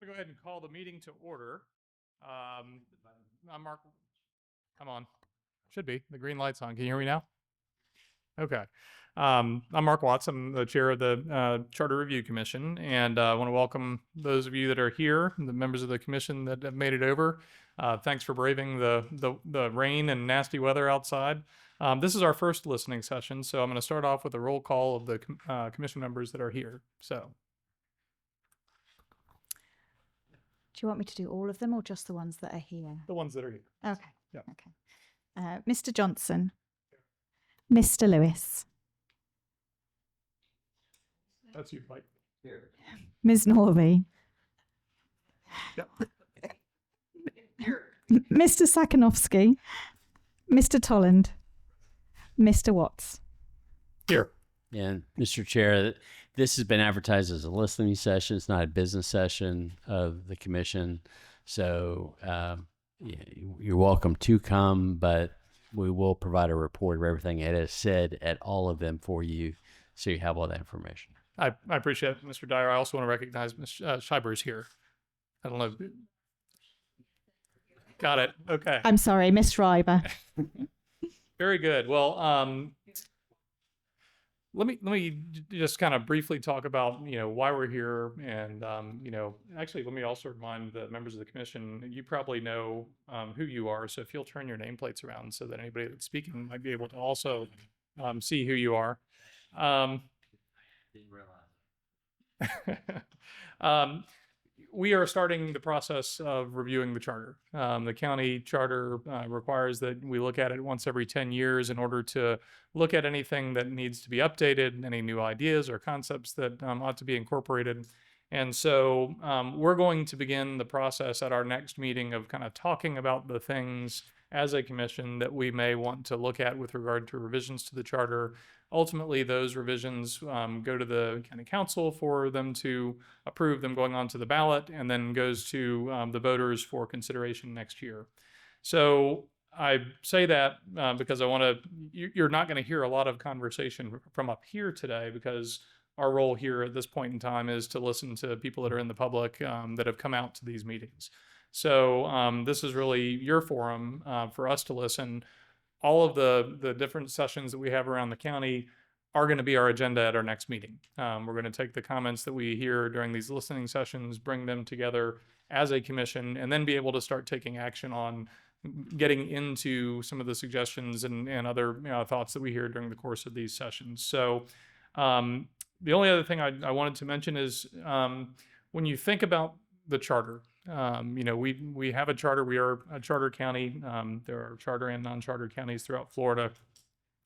I'll go ahead and call the meeting to order. I'm Mark. Come on. Should be. The green light's on. Can you hear me now? Okay. I'm Mark Watts. I'm the chair of the Charter Review Commission, and I want to welcome those of you that are here, the members of the commission that have made it over. Thanks for braving the rain and nasty weather outside. This is our first listening session, so I'm going to start off with a roll call of the commission members that are here. So. Do you want me to do all of them or just the ones that are here? The ones that are here. Okay. Yep. Okay. Mr. Johnson. Mr. Lewis. That's you, Mike. Here. Ms. Norby. Yep. Here. Mr. Sakonovsky. Mr. Tolland. Mr. Watts. Here. And Mr. Chair, this has been advertised as a listening session. It's not a business session of the commission. So you're welcome to come, but we will provide a report of everything it has said at all of them for you, so you have all that information. I appreciate it, Mr. Dyer. I also want to recognize Ms. Schreiber is here. I don't know. Got it. Okay. I'm sorry, Miss Schreiber. Very good. Well, let me just kind of briefly talk about, why we're here. And, actually, let me also remind the members of the commission, you probably know who you are. So if you'll turn your nameplates around so that anybody that's speaking might be able to also see who you are. Didn't realize. We are starting the process of reviewing the charter. The county charter requires that we look at it once every 10 years in order to look at anything that needs to be updated, any new ideas or concepts that ought to be incorporated. And so we're going to begin the process at our next meeting of kind of talking about the things as a commission that we may want to look at with regard to revisions to the charter. Ultimately, those revisions go to the county council for them to approve them going onto the ballot, and then goes to the voters for consideration next year. So I say that because I want to, you're not going to hear a lot of conversation from up here today, because our role here at this point in time is to listen to people that are in the public that have come out to these meetings. So this is really your forum for us to listen. All of the different sessions that we have around the county are going to be our agenda at our next meeting. We're going to take the comments that we hear during these listening sessions, bring them together as a commission, and then be able to start taking action on getting into some of the suggestions and other thoughts that we hear during the course of these sessions. So the only other thing I wanted to mention is when you think about the charter, we have a charter. We are a charter county. There are charter and non-charter counties throughout Florida.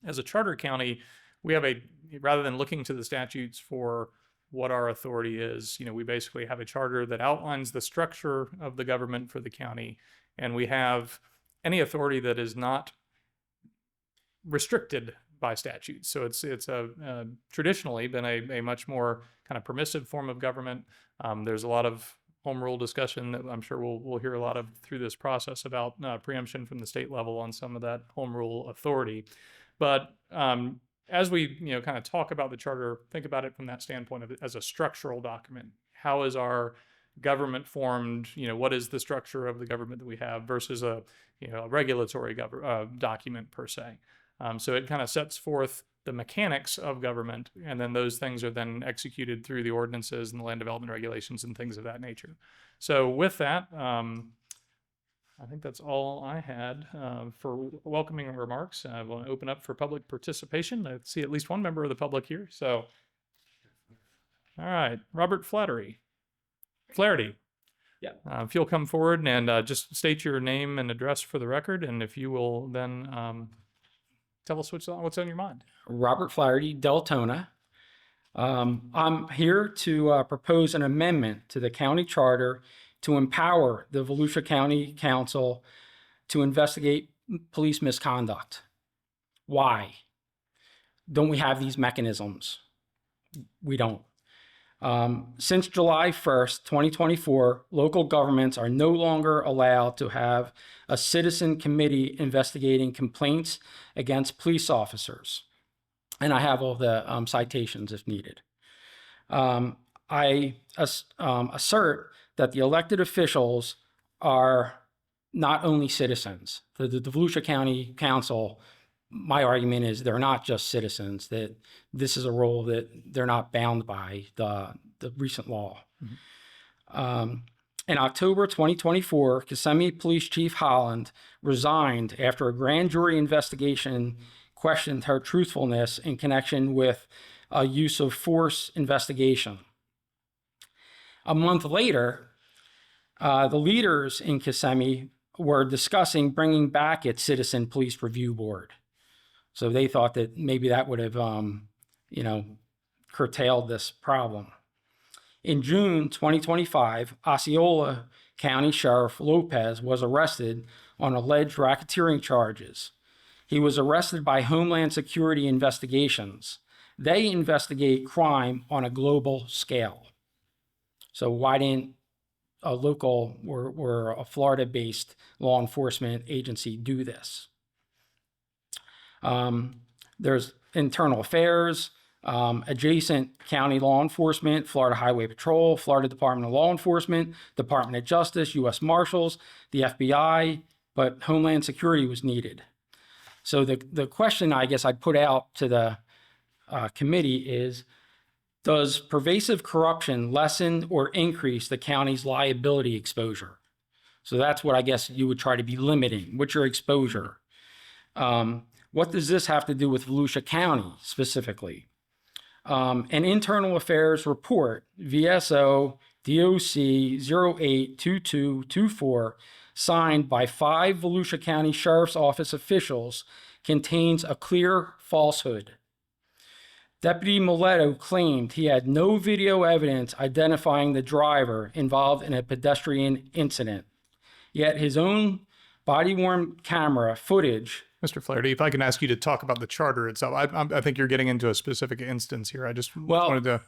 As a charter county, we have rather than looking to the statutes for what our authority is, we basically have a charter that outlines the structure of the government for the county, and we have any authority that is not restricted by statute. So it's traditionally been a much more kind of permissive form of government. There's a lot of home rule discussion that I'm sure we'll hear a lot of through this process about preemption from the state level on some of that home rule authority. But as we kind of talk about the charter, think about it from that standpoint of it as a structural document. How is our government formed? What is the structure of the government that we have versus a regulatory document per se? So it kind of sets forth the mechanics of government, and then those things are then executed through the ordinances and the land development regulations and things of that nature. So with that, I think that's all I had for welcoming remarks. I want to open up for public participation. I see at least one member of the public here. So, all right, Robert Flaherty. Yeah. If you'll come forward and just state your name and address for the record, and if you will then tell us what's on your mind. Robert Flaherty, Deltona. I'm here to propose an amendment to the county charter to empower the Volusia County Council to investigate police misconduct. Why don't we have these mechanisms? We don't. Since July 1st, 2024, local governments are no longer allowed to have a citizen committee investigating complaints against police officers. And I have all the citations if needed. I assert that the elected officials are not only citizens. The Volusia County Council, my argument is they're not just citizens, that this is a role that they're not bound by the recent law. In October 2024, Kissimmee Police Chief Holland resigned after a grand jury investigation questioned her truthfulness in connection with a use of force investigation. A month later, the leaders in Kissimmee were discussing bringing back its Citizen Police Review Board. So they thought that maybe that would have, curtailed this problem. In June 2025, Osceola County Sheriff Lopez was arrested on alleged racketeering charges. He was arrested by Homeland Security Investigations. They investigate crime on a global scale. So why didn't a local or a Florida-based law enforcement agency do this? There's internal affairs, adjacent county law enforcement, Florida Highway Patrol, Florida Department of Law Enforcement, Department of Justice, U.S. Marshals, the FBI, but Homeland Security was needed. So the question I guess I'd put out to the committee is, does pervasive corruption lessen or increase the county's liability exposure? So that's what I guess you would try to be limiting. What's your exposure? What does this have to do with Volusia County specifically? An internal affairs report, VSO DOC 082224, signed by 5 Volusia County Sheriff's Office officials, contains a clear falsehood. Deputy Mileto claimed he had no video evidence identifying the driver involved in a pedestrian incident, yet his own body-worn camera footage. Mr. Flaherty, if I can ask you to talk about the charter itself. I think you're getting into a specific instance here. I just wanted to...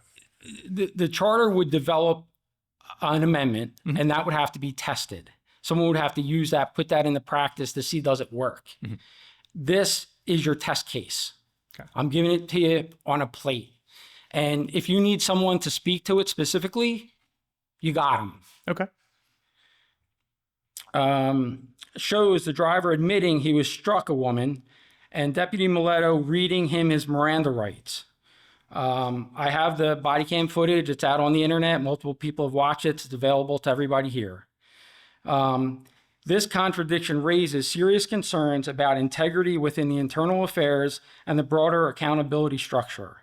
The charter would develop an amendment, and that would have to be tested. Someone would have to use that, put that into practice to see, does it work? This is your test case. Okay. I'm giving it to you on a plate. And if you need someone to speak to it specifically, you got them. Okay. Shows the driver admitting he was struck a woman and Deputy Mileto reading him his Miranda rights. I have the body cam footage. It's out on the internet. Multiple people have watched it. It's available to everybody here. This contradiction raises serious concerns about integrity within the internal affairs and the broader accountability structure.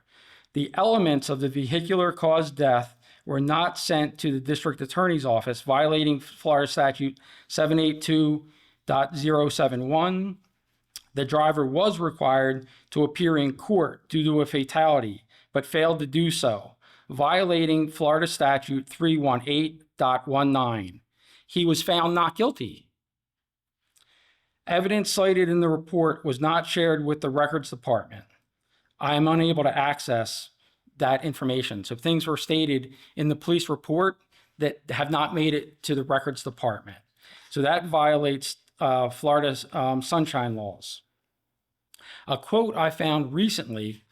The elements of the vehicular caused death were not sent to the district attorney's office, violating Florida statute 782.071. The driver was required to appear in court due to a fatality, but failed to do so, violating Florida statute 318.19. He was found not guilty. Evidence cited in the report was not shared with the records department. I am unable to access that information. So things were stated in the police report that have not made it to the records department. So that violates Florida's sunshine laws. A quote I found recently,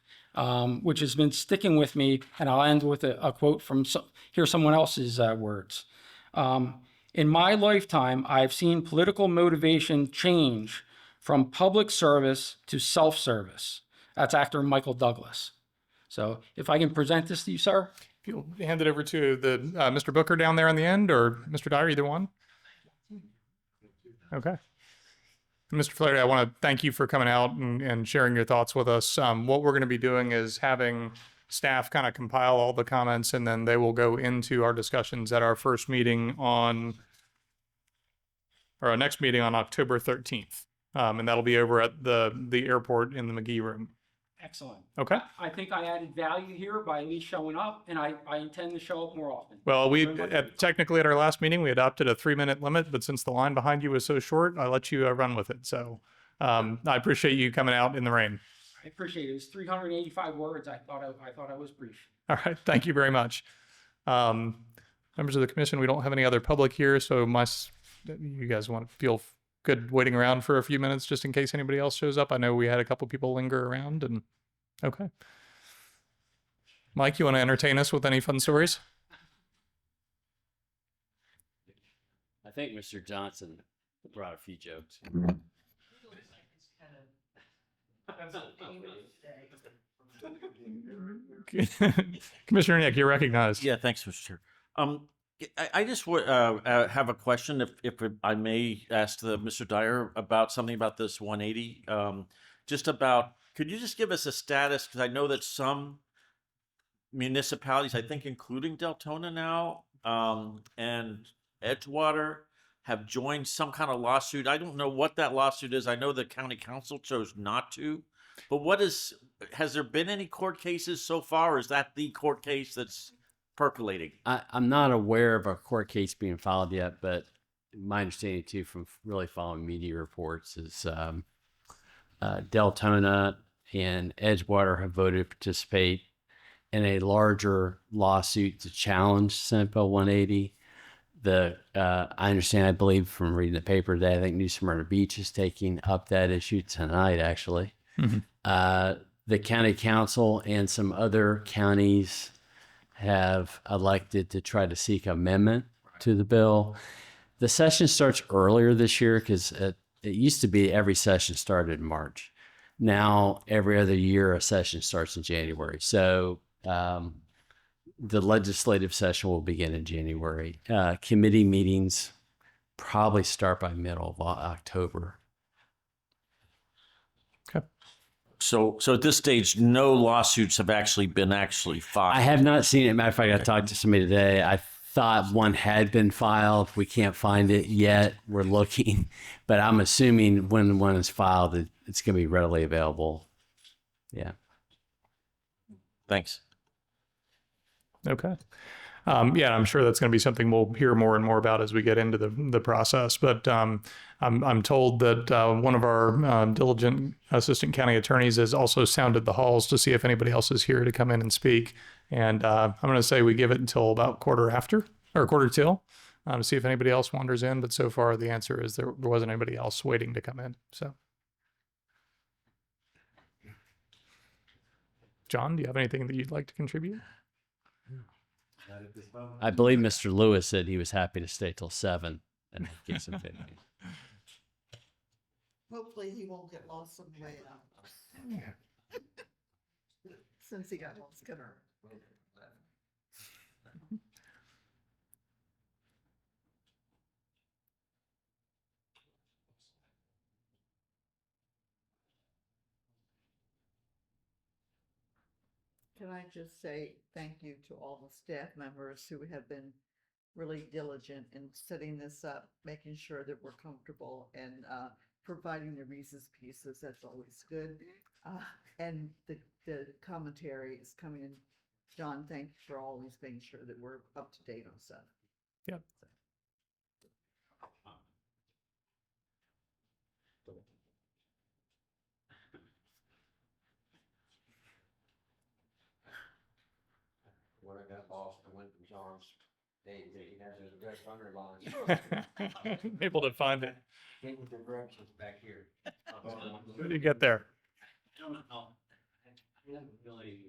which has been sticking with me, and I'll end with a quote from someone else's words. In my lifetime, I've seen political motivation change from public service to self-service. That's actor Michael Douglas. So if I can present this to you, sir. If you'll hand it over to the Mr. Booker down there on the end, or Mr. Dyer, either one. Okay. Mr. Flaherty, I want to thank you for coming out and sharing your thoughts with us. What we're going to be doing is having staff kind of compile all the comments, and then they will go into our discussions at our first meeting on, or our next meeting on October 13th. And that'll be over at the airport in the McGee room. Excellent. Okay. I think I added value here by at least showing up, and I intend to show up more often. Well, technically at our last meeting, we adopted a 3-minute limit, but since the line behind you was so short, I let you run with it. So I appreciate you coming out in the rain. I appreciate it. It was 385 words. I thought I was brief. All right. Thank you very much. Members of the commission, we don't have any other public here, so you guys want to feel good waiting around for a few minutes just in case anybody else shows up. I know we had a couple people linger around, and okay. Mike, you want to entertain us with any fun stories? I think Mr. Johnson brought a few jokes. Commissioner Nick, you're recognized. Yeah, thanks, Mr. Chair. I just have a question, if I may ask Mr. Dyer about something about this 180. Just about, could you just give us a status? Because I know that some municipalities, I think including Deltona now, and Edgewater, have joined some kind of lawsuit. I don't know what that lawsuit is. I know the county council chose not to. But has there been any court cases so far, or is that the court case that's percolating? I'm not aware of a court case being filed yet, but my understanding too, from really following media reports, is Deltona and Edgewater have voted to participate in a larger lawsuit to challenge Senate Bill 180. I understand, I believe from reading the paper today, I think New Smyrna Beach is taking up that issue tonight, actually. The county council and some other counties have elected to try to seek amendment to the bill. The session starts earlier this year because it used to be every session started in March. Now, every other year, a session starts in January. So the legislative session will begin in January. Committee meetings probably start by middle of October. So at this stage, no lawsuits have actually been filed. I have not seen it. Matter of fact, I talked to somebody today. I thought one had been filed. We can't find it yet. We're looking, but I'm assuming when one is filed, it's going to be readily available. Yeah. Thanks. Okay. Yeah, I'm sure that's going to be something we'll hear more and more about as we get into the process. But I'm told that one of our diligent assistant county attorneys has also sounded the halls to see if anybody else is here to come in and speak. And I'm going to say we give it until about quarter till, to see if anybody else wanders in. But so far, the answer is there wasn't anybody else waiting to come in. So, John, do you have anything that you'd like to contribute? I believe Mr. Lewis said he was happy to stay till 7 and get some video. Hopefully he won't get lost on the way out. Since he got lost. Can I just say thank you to all the staff members who have been really diligent in setting this up, making sure that we're comfortable, and providing the Reese's Pieces. That's always good. And the commentary is coming in. John, thank you for always making sure that we're up to date on stuff. Yep. When I got lost, I went to John's. He has his address underlined. Able to find it. Came with the directions back here. When did you get there? I don't know. I haven't really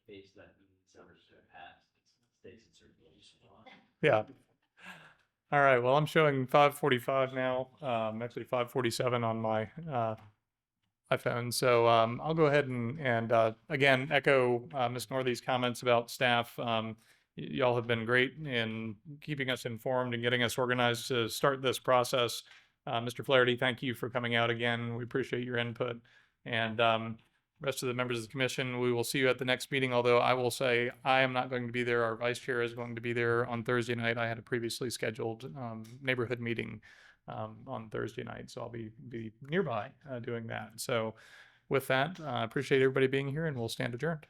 faced that in summers past. It stays in circulation a lot. Yeah. All right. Well, I'm showing 5:45 now. Actually 5:47 on my iPhone. So I'll go ahead and again echo Ms. Northey's comments about staff. Y'all have been great in keeping us informed and getting us organized to start this process. Mr. Flaherty, thank you for coming out again. We appreciate your input. And rest of the members of the commission, we will see you at the next meeting. Although I will say I am not going to be there. Our vice chair is going to be there on Thursday night. I had a previously scheduled neighborhood meeting on Thursday night, so I'll be nearby doing that. So with that, I appreciate everybody being here, and we'll stand adjourned.